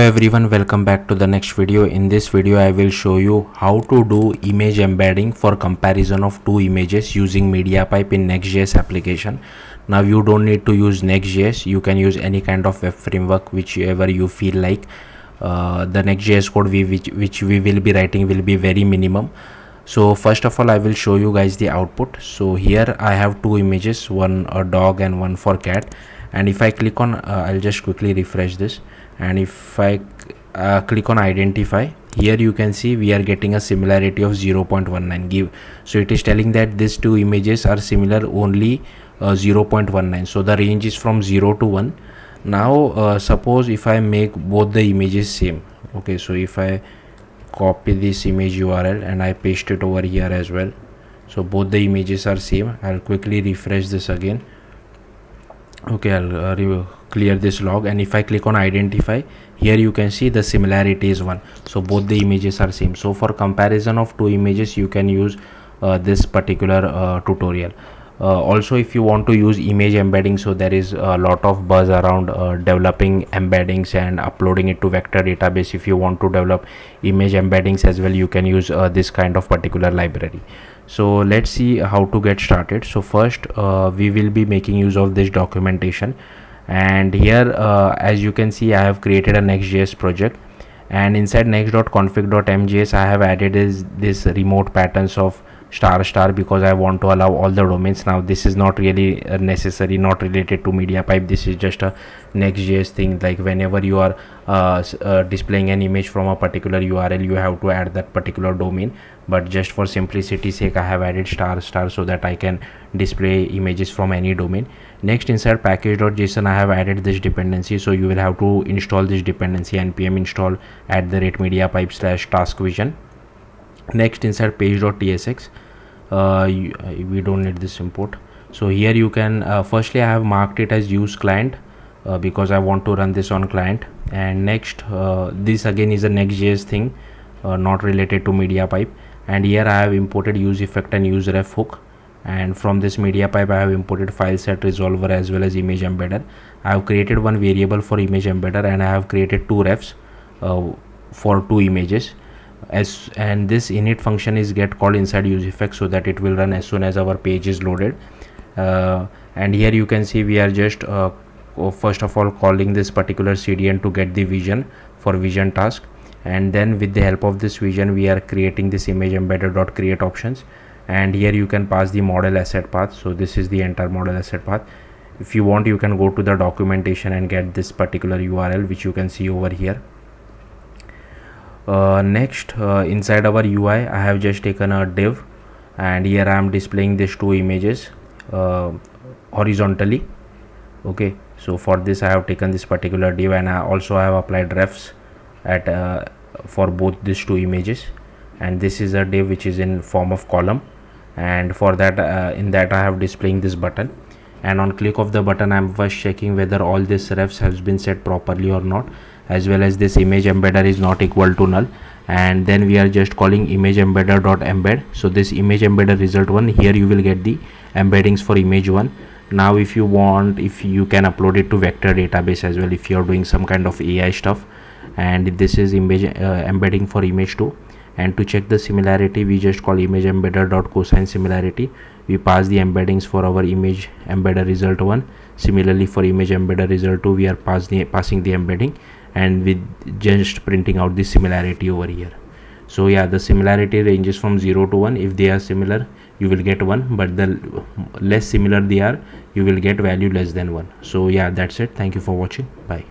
Hello everyone, welcome back to the next video. In this video I will show you how to do image embedding for comparison of two images using MediaPipe in NextJS application. Now you don't need to use NextJS, you can use any kind of web framework whichever you feel like. The NextJS code which we will be writing will be very minimum. So first of all I will show you guys the output. So here I have two images, one a dog and one for cat, and if I click on I'll just quickly refresh this, and if I click on identify, here you can see we are getting a similarity of 0.19. So it is telling that these two images are similar only 0.19. so the range is from 0 to 1. Now suppose if I make both the images same, okay, so if I copy this image URL and I paste it over here as well, so both the images are same. I'll quickly refresh this again. Okay, I'll clear this log, and if I click on identify, here you can see the similarity is 1, so both the images are same. So for comparison of two images you can use this particular tutorial. Also, if you want to use image embedding, so there is a lot of buzz around developing embeddings and uploading it to vector database. If you want to develop image embeddings as well, you can use this kind of particular library. So let's see how to get started. So first we will be making use of this documentation, and here as you can see I have created a NextJS project, and inside next.config.mjs I have added this remote patterns of ** because I want to allow all the domains. Now this is not really necessary, not related to MediaPipe. This is just a NextJS thing, like whenever you are displaying an image from a particular URL, you have to add that particular domain. But just for simplicity sake I have added ** so that I can display images from any domain. Next, inside package.json I have added this dependency, so you will have to install this dependency, npm install @mediapipe/taskvision. Next, inside page.tsx we don't need this import. So here you can firstly I have marked it as use client because I want to run this on client. And next this again is a NextJS thing, not related to MediaPipe. And here I have imported use effect and use ref hook, and from this MediaPipe I have imported file set resolver as well as image embedder. I have created one variable for image embedder, and I have created two refs for two images. And this init function is get called inside use effect, so that it will run as soon as our page is loaded. And here you can see we are just first of all calling this particular CDN to get the vision for vision task, and then with the help of this vision we are creating this image embedder.create options. And here you can pass the model asset path, so this is the entire model asset path. If you want, you can go to the documentation and get this particular URL which you can see over here. Next, inside our UI I have just taken a div, and here I am displaying these two images horizontally. Okay, so for this I have taken this particular div, and I also have applied refs at for both these two images. And this is a div which is in form of column, and for that in that I have displaying this button. And on click of the button I am first checking whether all these refs has been set properly or not, as well as this image embedder is not equal to null. And then we are just calling image embedder.embed. so this image embedder result1, here you will get the embeddings for image 1. Now if you want, if you can upload it to vector database as well if you are doing some kind of AI stuff. And this is image embedding for image 2. And to check the similarity we just call image embedder.cosine similarity. We pass the embeddings for our image embedder result1. Similarly for image embedder result2 we are passing the embedding, and with just printing out the similarity over here. So yeah, the similarity ranges from 0 to 1. If they are similar you will get 1, but the less similar they are you will get value less than 1. So yeah, that's it. Thank you for watching. Bye.